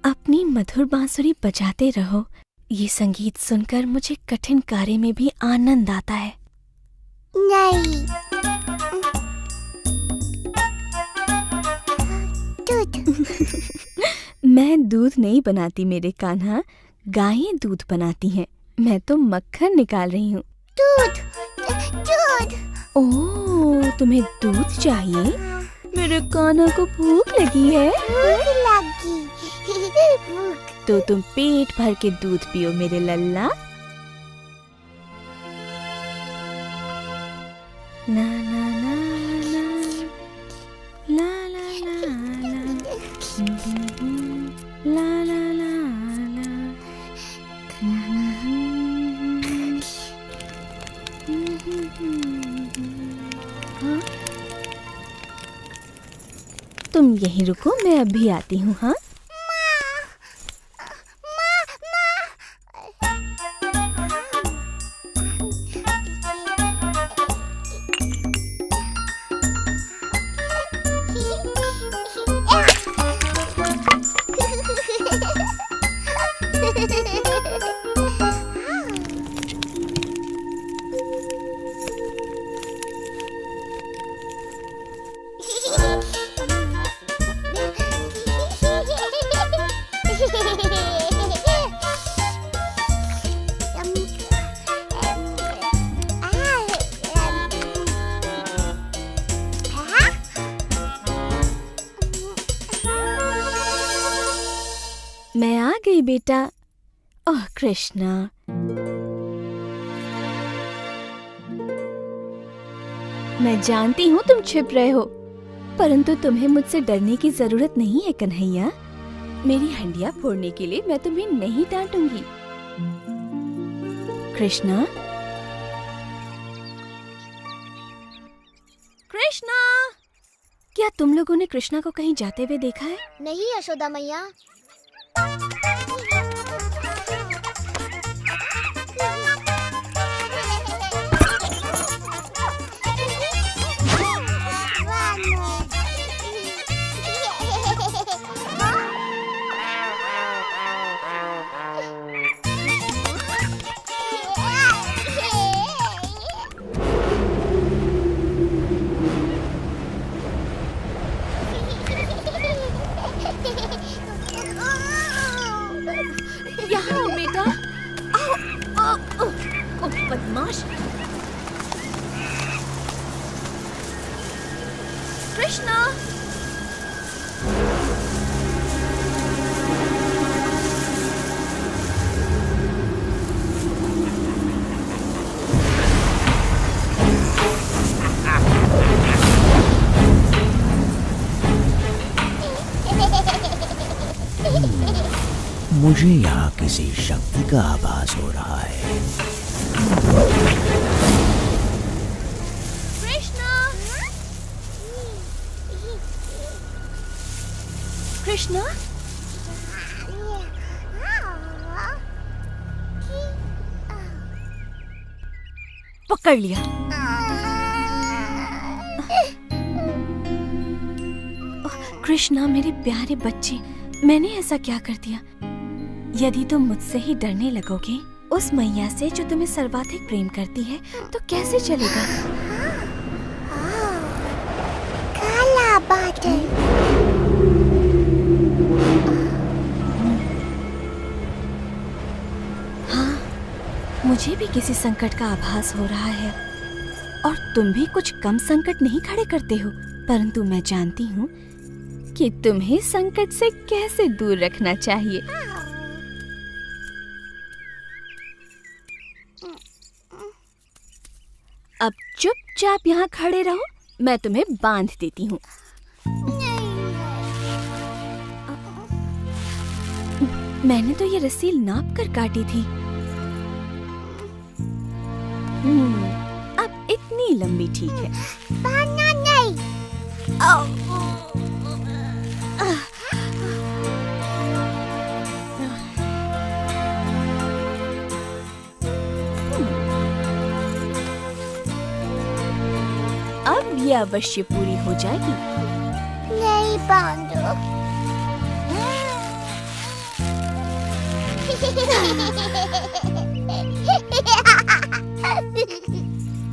अपनी मधुर बांसुरी बजाते रहो। ये संगीत सुनकर मुझे कठिन कार्य में भी आनंद आता है। नहीं। दूध। मैं दूध नहीं बनाती मेरे कान्हा, गायें दूध बनाती हैं। मैं तो मक्खन निकाल रही हूँ। दूध। दूध। ओह, तुम्हें दूध चाहिए? मेरे कान्हा को भूख लगी है। भूख लगी। तो तुम पेट भर के दूध पियो मेरे लल्ला। ना ना ना ना ला ला ला ला ला ला ला ला। तुम यहीं रुको, मैं अभी आती हूँ। हाँ, मैं आ गई बेटा। ओह कृष्णा, मैं जानती हूँ तुम छिप रहे हो, परंतु तुम्हें मुझसे डरने की जरूरत नहीं है कन्हैया। मेरी हंडिया फोड़ने के लिए मैं तुम्हें नहीं डांटूंगी। कृष्णा, कृष्णा, क्या तुम लोगों ने कृष्णा को कहीं जाते हुए देखा है? नहीं यशोदा मैया। यहाँ आओ बेटा। आओ, आओ, आओ, ओ बदमाश। कृष्णा, मुझे यहाँ किसी शक्ति का आभास हो रहा है। कृष्णा, कृष्णा, पकड़ लिया। कृष्णा मेरे प्यारे बच्चे, मैंने ऐसा क्या कर दिया? यदि तुम मुझसे ही डरने लगोगे, उस मैया से जो तुम्हें सर्वाधिक प्रेम करती है, तो कैसे चलेगा? काला बादल। हाँ, मुझे भी किसी संकट का आभास हो रहा है, और तुम भी कुछ कम संकट नहीं खड़े करते हो, परंतु मैं जानती हूँ कि तुम्हें संकट से कैसे दूर रखना चाहिए। अब चुपचाप यहाँ खड़े रहो, मैं तुम्हें बांध देती हूँ। मैंने तो ये रस्सी नाप कर काटी थी। अब इतनी लंबी ठीक है। बांधना नहीं। अब ये अवश्य पूरी हो जाएगी। नहीं बांधो।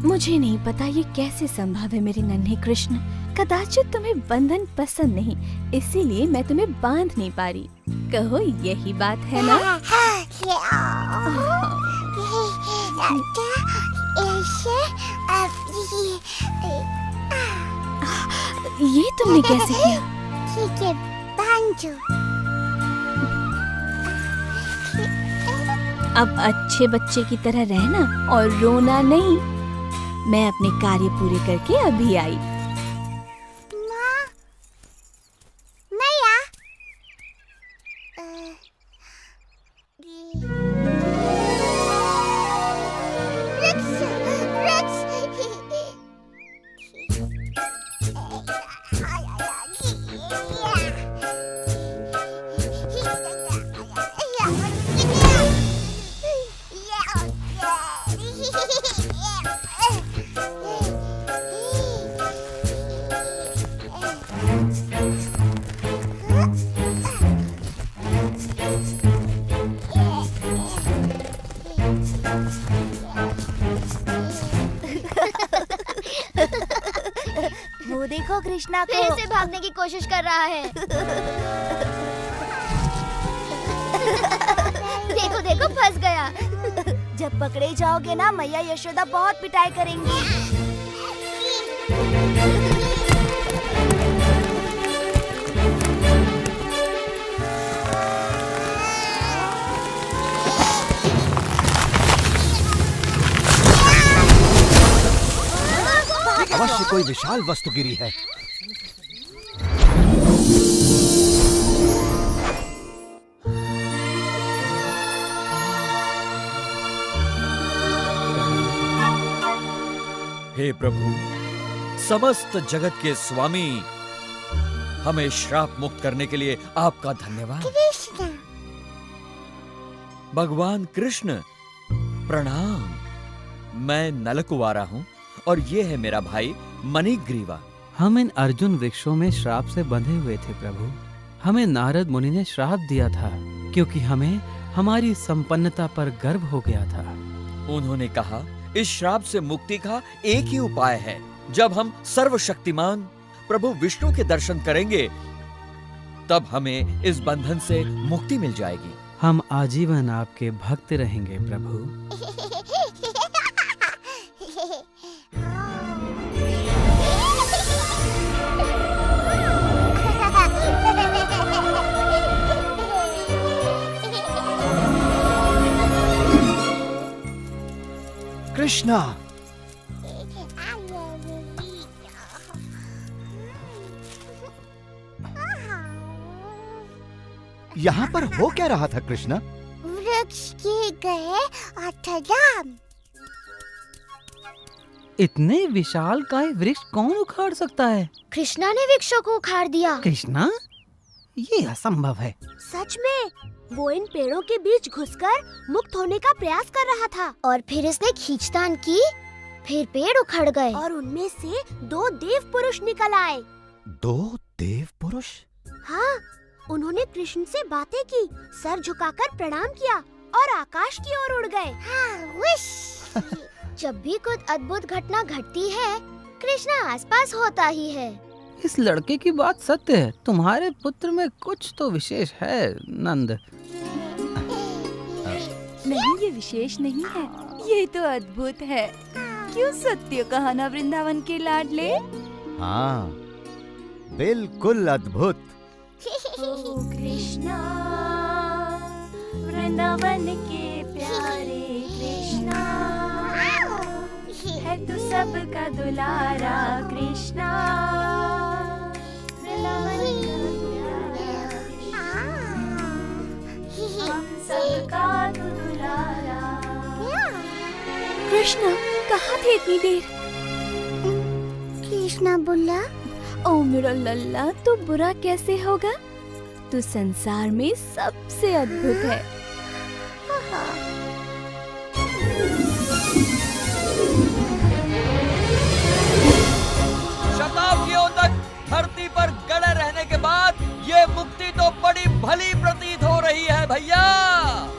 मुझे नहीं पता ये कैसे संभव है मेरे नन्हे कृष्ण। कदाचित तुम्हें बंधन पसंद नहीं, इसीलिए मैं तुम्हें बांध नहीं पा रही। कहो यही बात है ना? ये तुमने कैसे किया? ठीक है, बांधो। अब अच्छे बच्चे की तरह रहना और रोना नहीं। मैं अपने कार्य पूरे करके अभी आई। माँ, मैया। वो देखो कृष्णा को फिर से भागने की कोशिश कर रहा है। देखो देखो फंस गया। जब पकड़े जाओगे ना, मैया यशोदा बहुत पिटाई करेंगी। अवश्य कोई विशाल वस्तु गिरी है। हे प्रभु, समस्त जगत के स्वामी, हमें श्राप मुक्त करने के लिए आपका धन्यवाद। कृष्ण। भगवान कृष्ण, प्रणाम। मैं नलकुवारा हूँ और ये है मेरा भाई मणिग्रीवा। हम इन अर्जुन वृक्षों में श्राप से बंधे हुए थे प्रभु। हमें नारद मुनि ने श्राप दिया था क्योंकि हमें हमारी संपन्नता पर गर्व हो गया था। उन्होंने कहा, इस श्राप से मुक्ति का एक ही उपाय है। जब हम सर्वशक्तिमान प्रभु विष्णु के दर्शन करेंगे, तब हमें इस बंधन से मुक्ति मिल जाएगी। हम आजीवन आपके भक्त रहेंगे प्रभु। कृष्णा, यहाँ पर हो क्या रहा था कृष्णा? वृक्ष गिर गए और धड़ाम। इतने विशालकाय वृक्ष कौन उखाड़ सकता है? कृष्णा ने वृक्षों को उखाड़ दिया। कृष्णा, ये असंभव है। सच में वो इन पेड़ों के बीच घुसकर मुक्त होने का प्रयास कर रहा था और फिर इसने खींचतान की, फिर पेड़ उखड़ गए और उनमें से 2 देव पुरुष निकल आए। 2 देव पुरुष? हाँ, उन्होंने कृष्ण से बातें की, सर झुकाकर प्रणाम किया और आकाश की ओर उड़ गए। जब भी कुछ अद्भुत घटना घटती है, कृष्णा आसपास होता ही है। इस लड़के की बात सत्य है। तुम्हारे पुत्र में कुछ तो विशेष है नंद। नहीं, ये विशेष नहीं है, ये तो अद्भुत है। क्यों सत्य कहा ना वृंदावन के लाडले? हाँ, बिल्कुल अद्भुत। कृष्णा, वृंदावन के प्यारे कृष्णा, है तू सबका दुलारा कृष्णा। सबका तू दुलारा। कृष्णा कहाँ थे इतनी देर? कृष्णा बोला, ओ मेरा लल्ला, तू बुरा कैसे होगा? तू संसार में सबसे अद्भुत है। शताब्दियों तक धरती पर गड़े रहने के बाद ये मुक्ति तो बड़ी भली प्रतीत हो रही है भैया।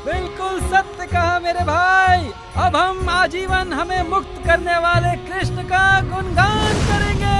बिल्कुल सत्य कहा मेरे भाई। अब हम आजीवन हमें मुक्त करने वाले कृष्ण का गुणगान करेंगे।